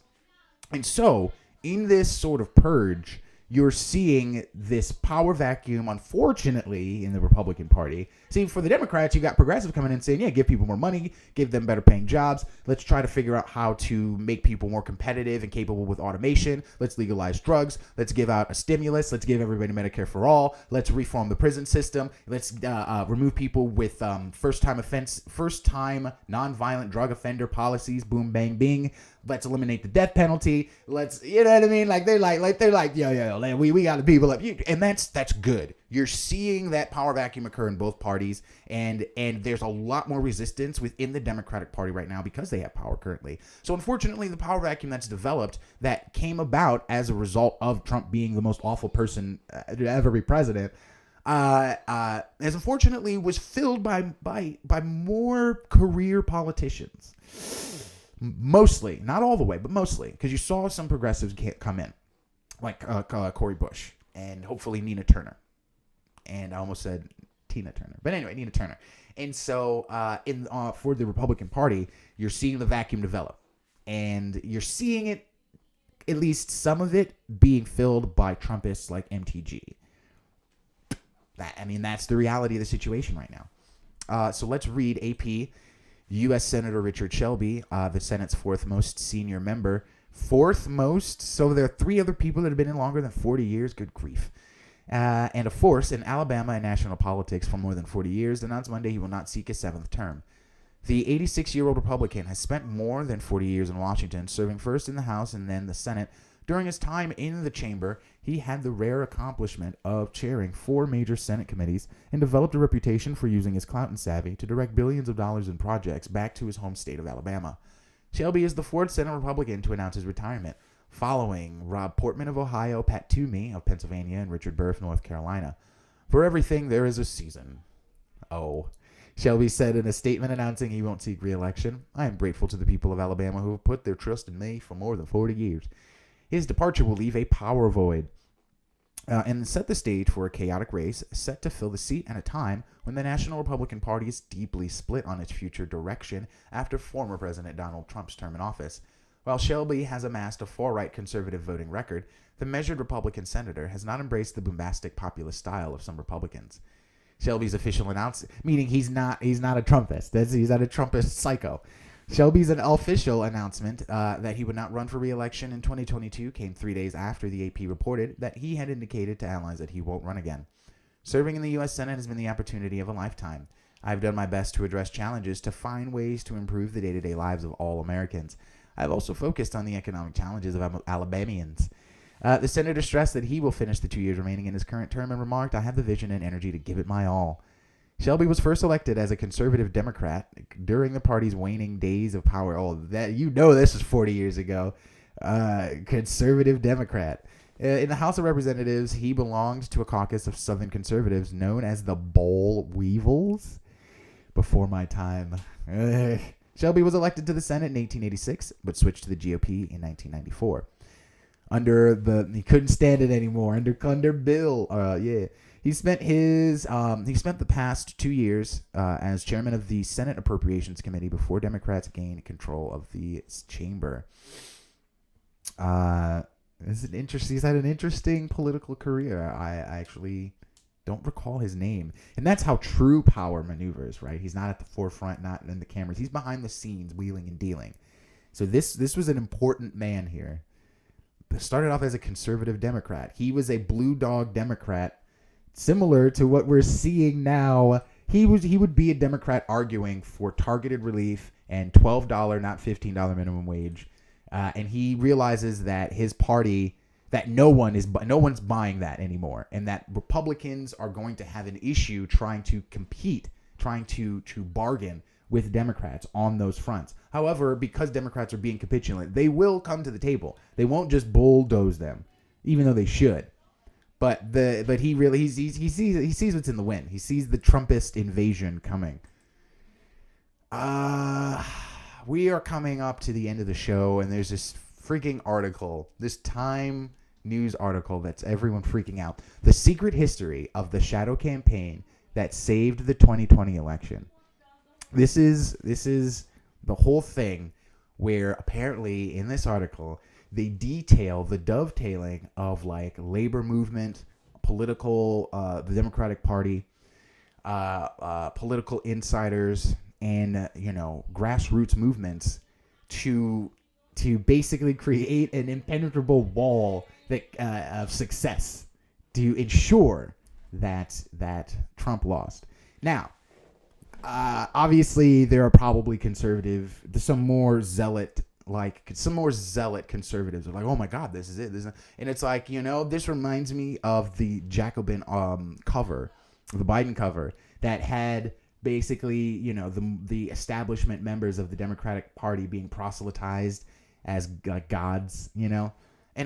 And so, in this sort of purge, you're seeing this power vacuum, unfortunately, in the Republican Party. See, for the Democrats, you got progressive coming in saying, yeah, give people more money, give them better paying jobs. Let's try to figure out how to make people more competitive and capable with automation. Let's legalize drugs. Let's give out a stimulus. Let's give everybody Medicare for all. Let's reform the prison system. Let's remove people with first-time nonviolent drug offender policies. Boom, bang, bing. Let's eliminate the death penalty. Let's, you know what I mean? Like they're like, yo, we got the people up. And that's good. You're seeing that power vacuum occur in both parties, and there's a lot more resistance within the Democratic Party right now because they have power currently. So unfortunately, the power vacuum that's developed that came about as a result of Trump being the most awful person to ever be president, as unfortunately was filled by more career politicians. Mostly, not all the way, but mostly, because you saw some progressives come in, like Cory Bush and hopefully Nina Turner. And I almost said Tina Turner. But anyway, Nina Turner. And so for the Republican Party, you're seeing the vacuum develop. And you're seeing it, at least some of it, being filled by Trumpists like MTG. That's the reality of the situation right now. So let's read AP. U.S. Senator Richard Shelby, the Senate's fourth most senior member. Fourth most? So there are 3 other people that have been in longer than 40 years. Good grief. And a force in Alabama and national politics for more than 40 years, announced Monday he will not seek a 7th term. The 86-year-old Republican has spent more than 40 years in Washington, serving first in the House and then the Senate. During his time in the chamber, he had the rare accomplishment of chairing 4 major Senate committees and developed a reputation for using his clout and savvy to direct billions of dollars in projects back to his home state of Alabama. Shelby is the fourth Senate Republican to announce his retirement, following Rob Portman of Ohio, Pat Toomey of Pennsylvania, and Richard Burr of North Carolina. For everything, there is a season. Oh. Shelby said in a statement announcing he won't seek re-election, "I am grateful to the people of Alabama who have put their trust in me for more than 40 years. His departure will leave a power void and set the stage for a chaotic race set to fill the seat at a time when the National Republican Party is deeply split on its future direction after former President Donald Trump's term in office. While Shelby has amassed a far-right conservative voting record, the measured Republican senator has not embraced the bombastic populist style of some Republicans." Shelby's official announcement, meaning he's not a Trumpist. He's not a Trumpist psycho. Shelby's official announcement that he would not run for re-election in 2022 came 3 days after the AP reported that he had indicated to allies that he won't run again. "Serving in the U.S. Senate has been the opportunity of a lifetime. I've done my best to address challenges to find ways to improve the day-to-day lives of all Americans. I've also focused on the economic challenges of Alabamians." The senator stressed that he will finish the 2 years remaining in his current term and remarked, "I have the vision and energy to give it my all." Shelby was first elected as a conservative Democrat during the party's waning days of power. Oh, this is 40 years ago. Conservative Democrat. In the House of Representatives, he belonged to a caucus of Southern conservatives known as the Boll Weevils. Before my time. Shelby was elected to the Senate in 1886, but switched to the GOP in 1994. He couldn't stand it anymore under Bill. He spent the past 2 years as chairman of the Senate Appropriations Committee before Democrats gained control of the chamber. He's had an interesting political career. I actually don't recall his name, and that's how true power maneuvers, right? He's not at the forefront, not in the cameras. He's behind the scenes, wheeling and dealing. So this was an important man here. Started off as a conservative Democrat. He was a blue dog Democrat, similar to what we're seeing now. He would be a Democrat arguing for targeted relief and $12, not $15 minimum wage. And he realizes that his party, that no one's buying that anymore, and that Republicans are going to have an issue trying to compete, trying to bargain with Democrats on those fronts. However, because Democrats are being capitulant, they will come to the table. They won't just bulldoze them, even though they should. But he sees what's in the wind. He sees the Trumpist invasion coming. We are coming up to the end of the show, and there's this freaking article, this Time news article that's everyone freaking out. The secret history of the shadow campaign that saved the 2020 election. This is the whole thing where apparently in this article they detail the dovetailing of like labor movement, political, the Democratic Party, political insiders, and grassroots movements to basically create an impenetrable wall of success to ensure that Trump lost. Now, obviously, there are probably some more zealot conservatives are like, oh my God, this is it. And it's like, this reminds me of the Jacobin cover, the Biden cover that had basically, the establishment members of the Democratic Party being proselytized as gods, and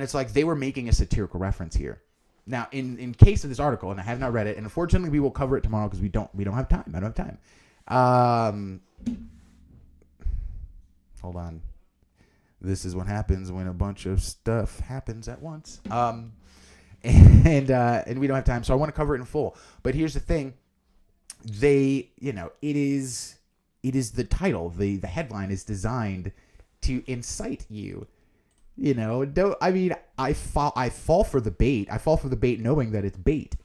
it's like they were making a satirical reference here. Now, in case of this article, and I have not read it, and unfortunately we will cover it tomorrow because we don't have time. I don't have time. Hold on. This is what happens when a bunch of stuff happens at once. And we don't have time, so I want to cover it in full. But here's the thing. It is the title. The headline is designed to incite you. I fall for the bait. I fall for the bait knowing that it's bait.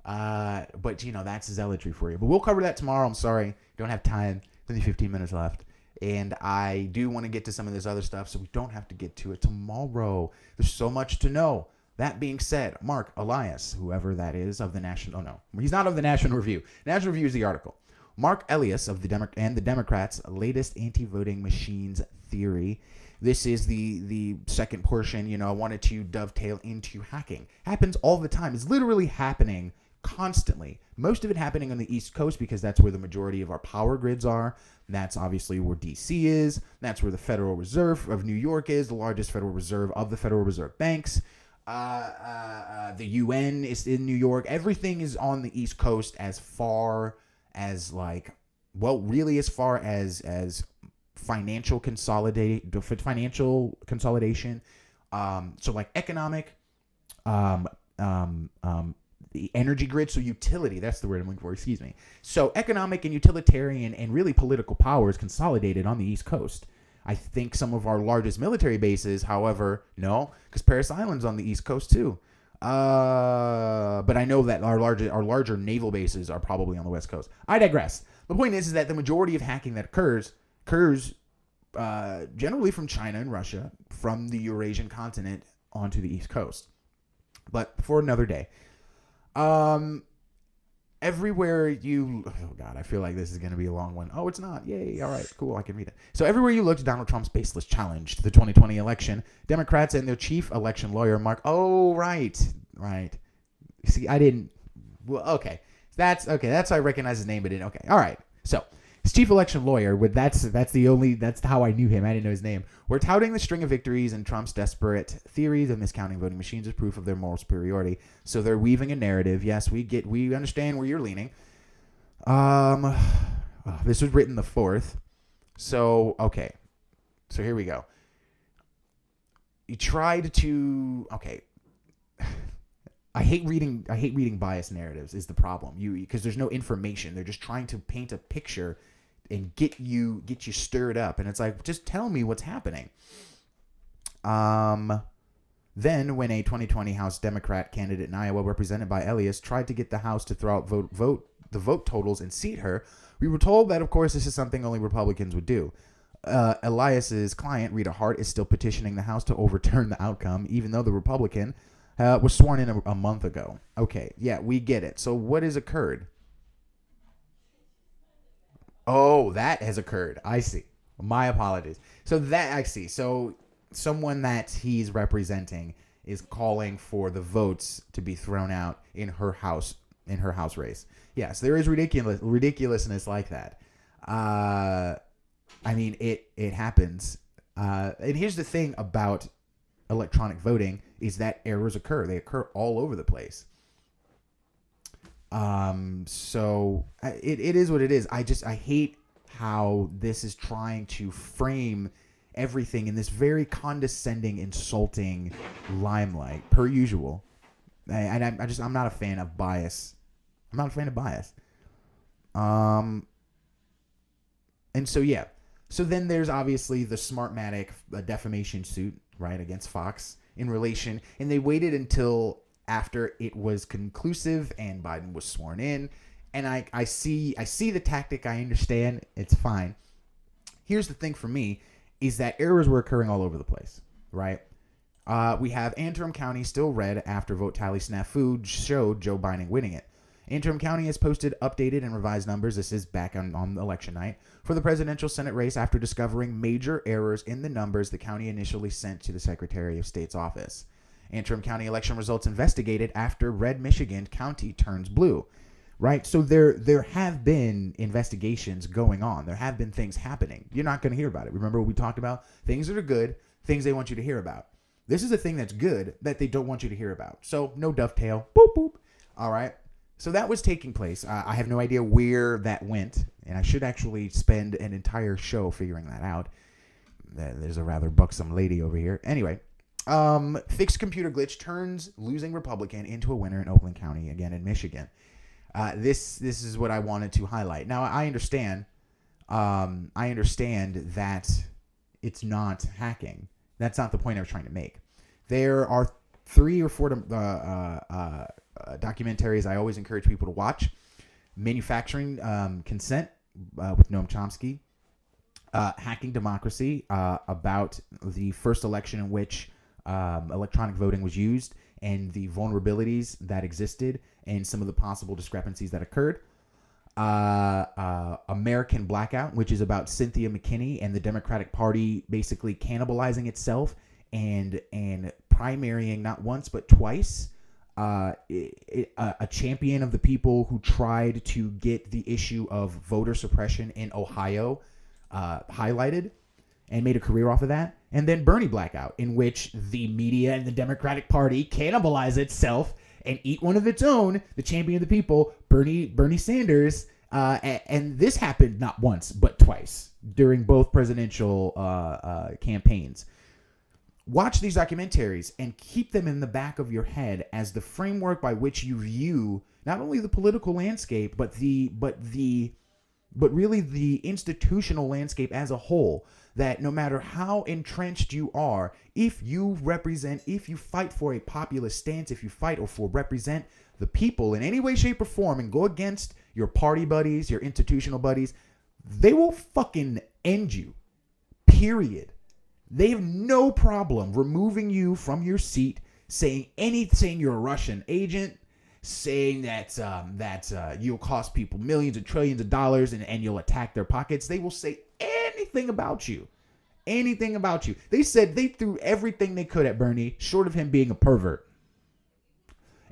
But that's zealotry for you. But we'll cover that tomorrow. I'm sorry. Don't have time. Only 15 minutes left. And I do want to get to some of this other stuff, so we don't have to get to it tomorrow. There's so much to know. That being said, Mark Elias, whoever that is, of the National... Oh, no. He's not of the National Review. National Review is the article. Mark Elias of the Democrats' latest anti-voting machines theory. This is the second portion. I wanted to dovetail into hacking. Happens all the time. It's literally happening constantly. Most of it happening on the East Coast because that's where the majority of our power grids are. That's obviously where DC is. That's where the Federal Reserve of New York is, the largest Federal Reserve of the Federal Reserve banks. The UN is in New York. Everything is on the East Coast as far as really as far as financial consolidation. So like economic, the energy grid, so utility, that's the word I'm looking for, excuse me. So economic and utilitarian and really political power is consolidated on the East Coast. I think some of our largest military bases, however, no, because Parris Island's on the East Coast too. But I know that our larger naval bases are probably on the West Coast. I digress. The point is that the majority of hacking that occurs generally from China and Russia, from the Eurasian continent onto the East Coast. But for another day. Everywhere you, oh God, I feel like this is going to be a long one. Oh, it's not. Yay. All right, cool. I can read it. So everywhere you looked, Donald Trump's baseless challenge to the 2020 election. Democrats and their chief election lawyer, right. See, I didn't, well, okay. That's how I recognize his name, but didn't, okay. All right. So his chief election lawyer, that's how I knew him. I didn't know his name. We're touting the string of victories and Trump's desperate theories of miscounting voting machines as proof of their moral superiority. So they're weaving a narrative. Yes, we understand where you're leaning. This was written the 4th. So, okay. So here we go. You tried to, okay. I hate reading biased narratives is the problem. Because there's no information. They're just trying to paint a picture and get you stirred up, and it's like, just tell me what's happening. Then, when a 2020 House Democrat candidate in Iowa, represented by Elias, tried to get the House to throw out the vote totals and seat her, we were told that, of course, this is something only Republicans would do. Elias's client, Rita Hart, is still petitioning the House to overturn the outcome, even though the Republican was sworn in a month ago. Okay, yeah, we get it. So, what has occurred? Oh, that has occurred. I see. My apologies. So that I see. So someone that he's representing is calling for the votes to be thrown out in her house race. Yes, there is ridiculousness like that. I mean, it happens. And here's the thing about electronic voting is that errors occur. They occur all over the place. So it is what it is. I hate how this is trying to frame everything in this very condescending, insulting limelight, per usual. And I'm not a fan of bias. I'm not a fan of bias. And so, yeah. So then there's obviously the Smartmatic defamation suit, right, against Fox in relation. And they waited until after it was conclusive and Biden was sworn in. And I see the tactic. I understand. It's fine. Here's the thing for me is that errors were occurring all over the place, right? We have Antrim County still red after vote tally snafu showed Joe Biden winning it. Antrim County has posted updated and revised numbers. This is back on election night for the presidential Senate race after discovering major errors in the numbers the county initially sent to the Secretary of State's office. Antrim County election results investigated after red Michigan County turns blue. Right? So there have been investigations going on. There have been things happening. You're not going to hear about it. Remember what we talked about? Things that are good, things they want you to hear about. This is a thing that's good that they don't want you to hear about. So no dovetail. Boop, boop. All right. So that was taking place. I have no idea where that went, and I should actually spend an entire show figuring that out. There's a rather buxom lady over here. Anyway, fixed computer glitch turns losing Republican into a winner in Oakland County, again in Michigan. This is what I wanted to highlight. Now, I understand that it's not hacking. That's not the point I was trying to make. There are 3 or 4 documentaries I always encourage people to watch. Manufacturing Consent with Noam Chomsky. Hacking Democracy, about the first election in which electronic voting was used and the vulnerabilities that existed and some of the possible discrepancies that occurred. American Blackout, which is about Cynthia McKinney and the Democratic Party basically cannibalizing itself and primarying not once but twice a champion of the people who tried to get the issue of voter suppression in Ohio highlighted and made a career off of that. And then Bernie blackout, in which the media and the Democratic Party cannibalize itself and eat one of its own, the champion of the people, Bernie Sanders. And this happened not once, but twice during both presidential campaigns. Watch these documentaries and keep them in the back of your head as the framework by which you view not only the political landscape, but really the institutional landscape as a whole. That no matter how entrenched you are, if you fight for a populist stance, if you fight or represent the people in any way, shape, or form and go against your party buddies, your institutional buddies, they will fucking end you. Period. They have no problem removing you from your seat, saying you're a Russian agent, saying that you'll cost people millions and trillions of dollars and you'll attack their pockets. They will say anything about you. Anything about you. They said they threw everything they could at Bernie, short of him being a pervert.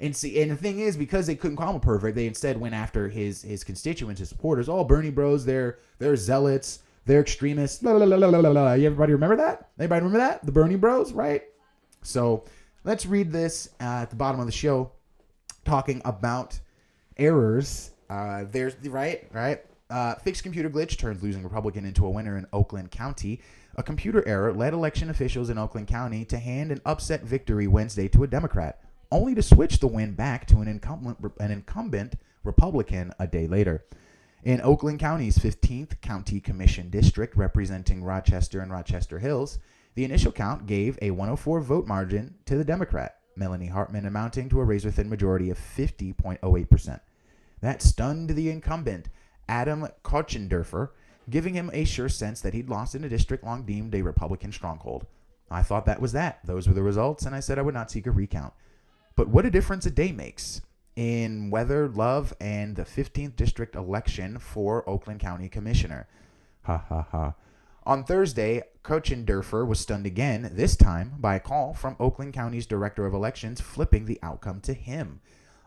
And the thing is, because they couldn't call him a pervert, they instead went after his constituents, his supporters. Oh, Bernie bros, they're zealots, they're extremists. Blah, blah, blah, blah, blah, blah. Everybody remember that? Anybody remember that? The Bernie bros, right? So let's read this at the bottom of the show, talking about errors. There's right. Fixed computer glitch turns losing Republican into a winner in Oakland County. A computer error led election officials in Oakland County to hand an upset victory Wednesday to a Democrat, only to switch the win back to an incumbent Republican a day later. In Oakland County's 15th County Commission District, representing Rochester and Rochester Hills, the initial count gave a 104 vote margin to the Democrat, Melanie Hartman, amounting to a razor-thin majority of 50.08%. That stunned the incumbent, Adam Kochendorfer, giving him a sure sense that he'd lost in a district long deemed a Republican stronghold. I thought that was that. Those were the results, and I said I would not seek a recount. But what a difference a day makes in weather, love, and the 15th district election for Oakland County Commissioner. Ha ha ha. On Thursday, Kochendorfer was stunned again, this time by a call from Oakland County's Director of Elections flipping the outcome to him.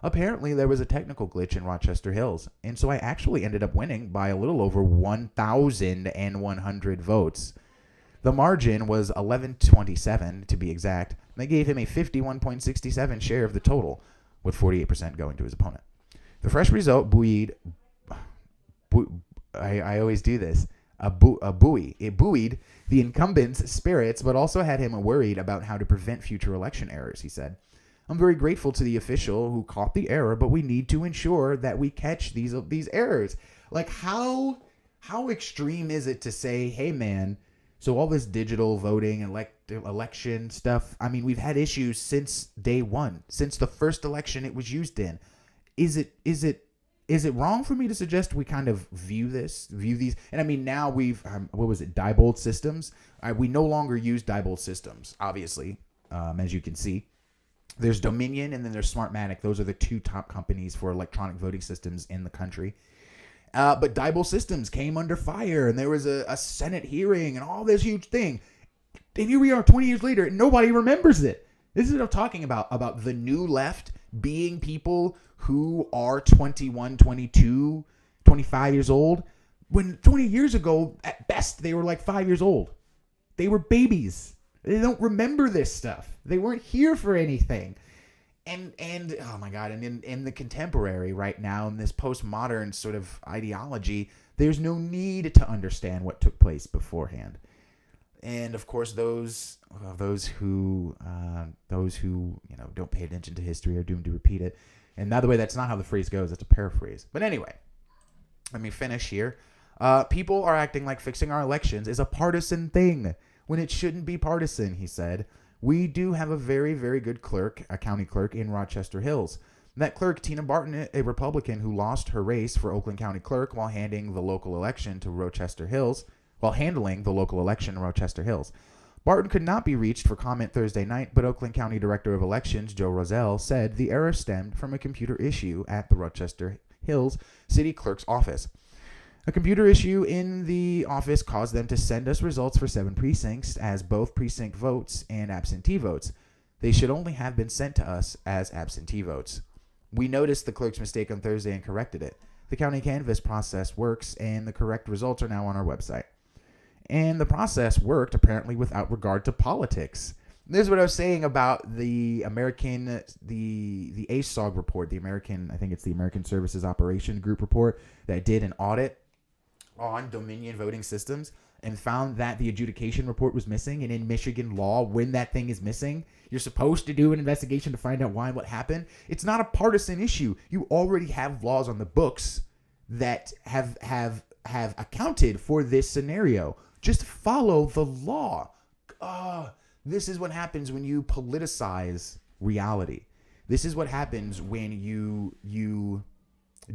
Apparently, there was a technical glitch in Rochester Hills, and so I actually ended up winning by a little over 1,100 votes. The margin was 1127 to be exact. They gave him a 51.67 share of the total, with 48% going to his opponent. The fresh result buoyed. I always do this. It buoyed the incumbent's spirits, but also had him worried about how to prevent future election errors, he said. I'm very grateful to the official who caught the error, but we need to ensure that we catch these errors. Like, how extreme is it to say, hey, man, so all this digital voting and election stuff, I mean, we've had issues since day one, since the first election it was used in. Is it wrong for me to suggest we kind of view these? And I mean, now we've, Diebold systems? We no longer use Diebold systems, obviously, as you can see. There's Dominion and then there's Smartmatic. Those are the two top companies for electronic voting systems in the country. But Diebold Systems came under fire, and there was a Senate hearing and all this huge thing. And here we are 20 years later, and nobody remembers it. This is what I'm talking about the new left being people who are 21, 22, 25 years old. When 20 years ago, at best, they were like 5 years old. They were babies. They don't remember this stuff. They weren't here for anything. And oh my God, and in the contemporary right now, in this postmodern sort of ideology, there's no need to understand what took place beforehand. And of course, those who don't pay attention to history are doomed to repeat it. And by the way, that's not how the phrase goes. It's a paraphrase. But anyway, let me finish here. People are acting like fixing our elections is a partisan thing when it shouldn't be partisan, he said. We do have a very, very good clerk, a county clerk in Rochester Hills. That clerk, Tina Barton, a Republican who lost her race for Oakland County Clerk while handling the local election to Rochester Hills. Barton could not be reached for comment Thursday night, but Oakland County Director of Elections, Joe Rozelle, said the error stemmed from a computer issue at the Rochester Hills City Clerk's office. A computer issue in the office caused them to send us results for 7 precincts as both precinct votes and absentee votes. They should only have been sent to us as absentee votes. We noticed the clerk's mistake on Thursday and corrected it. The county canvass process works, and the correct results are now on our website. And the process worked apparently without regard to politics. This is what I was saying about the American, the ASOG report, the American, I think it's the American Services Operation Group report that did an audit on Dominion voting systems and found that the adjudication report was missing. And in Michigan law, when that thing is missing, you're supposed to do an investigation to find out why and what happened. It's not a partisan issue. You already have laws on the books that have accounted for this scenario. Just follow the law. This is what happens when you politicize reality. This is what happens when you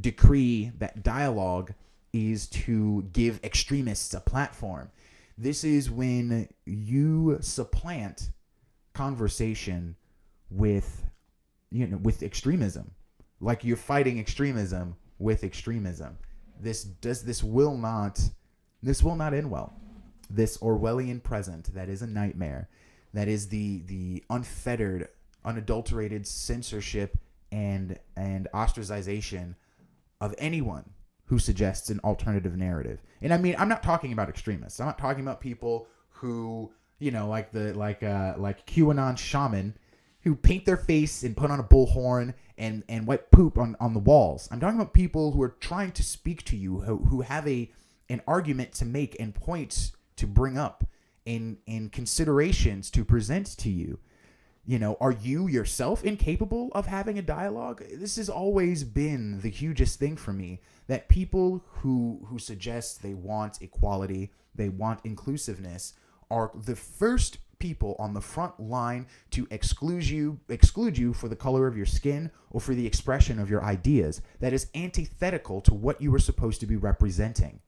decree that dialogue is to give extremists a platform. This is when you supplant conversation with extremism. Like you're fighting extremism with extremism. This will not end well. This Orwellian present that is a nightmare, that is the unfettered, unadulterated censorship and ostracization of anyone who suggests an alternative narrative. And I mean, I'm not talking about extremists. I'm not talking about people who, like QAnon shaman who paint their face and put on a bullhorn and wipe poop on the walls. I'm talking about people who are trying to speak to you, who have an argument to make and points to bring up in considerations to present to you. Are you yourself incapable of having a dialogue? This has always been the hugest thing for me, that people who suggest they want equality, they want inclusiveness, are the first people on the front line to exclude you for the color of your skin or for the expression of your ideas. That is antithetical to what you are supposed to be representing.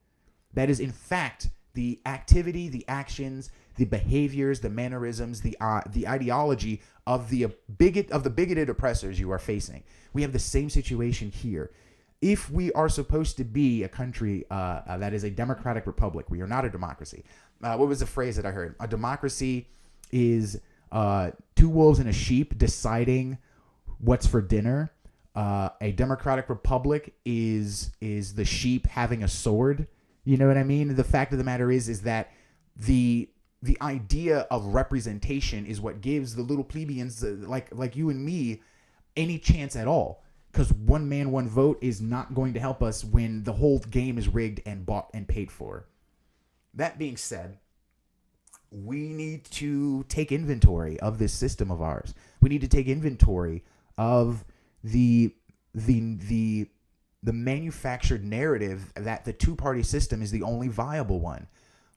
That is, in fact, the activity, the actions, the behaviors, the mannerisms, the ideology of the bigoted oppressors you are facing. We have the same situation here. If we are supposed to be a country that is a democratic republic, we are not a democracy. What was the phrase that I heard? A democracy is two wolves and a sheep deciding what's for dinner. A democratic republic is the sheep having a sword. You know what I mean? The fact of the matter is that the idea of representation is what gives the little plebeians like you and me any chance at all. Because one man, one vote is not going to help us when the whole game is rigged and bought and paid for. That being said, we need to take inventory of this system of ours. We need to take inventory of the manufactured narrative that the two-party system is the only viable one.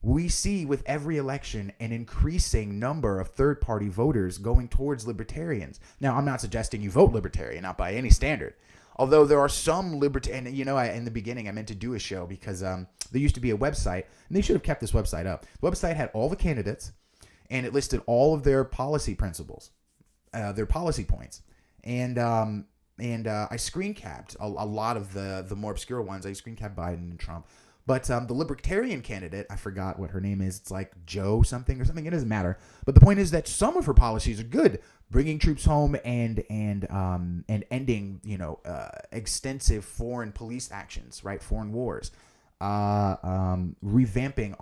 We see with every election an increasing number of third-party voters going towards libertarians. Now, I'm not suggesting you vote libertarian, not by any standard. Although there are some libertarian, in the beginning I meant to do a show because there used to be a website, and they should have kept this website up. The website had all the candidates, and it listed all of their policy principles, their policy points, and I screen capped a lot of the more obscure ones. I screen capped Biden and Trump. But the libertarian candidate, I forgot what her name is. It's like Joe something or something. It doesn't matter. But the point is that some of her policies are good, bringing troops home and ending extensive foreign police actions, right? Foreign wars, revamping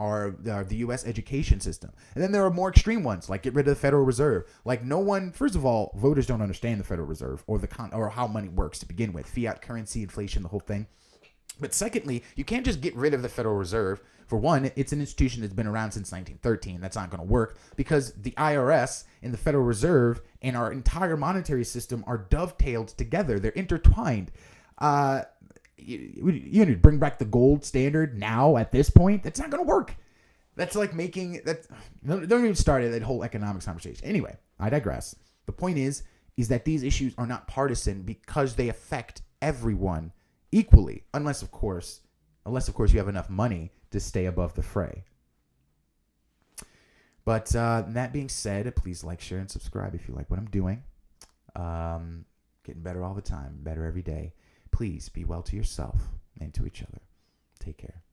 the U.S. education system. And then there are more extreme ones, like get rid of the Federal Reserve. Like first of all, voters don't understand the Federal Reserve or how money works to begin with. Fiat currency, inflation, the whole thing. But secondly, you can't just get rid of the Federal Reserve. For one, it's an institution that's been around since 1913. That's not going to work because the IRS and the Federal Reserve and our entire monetary system are dovetailed together. They're intertwined. You bring back the gold standard now at this point. That's not going to work. That's like making that. Don't even start that whole economics conversation. Anyway, I digress. The point is that these issues are not partisan because they affect everyone equally, unless of course you have enough money to stay above the fray. But that being said, please like, share, and subscribe if you like what I'm doing. Getting better all the time, better every day. Please be well to yourself and to each other. Take care.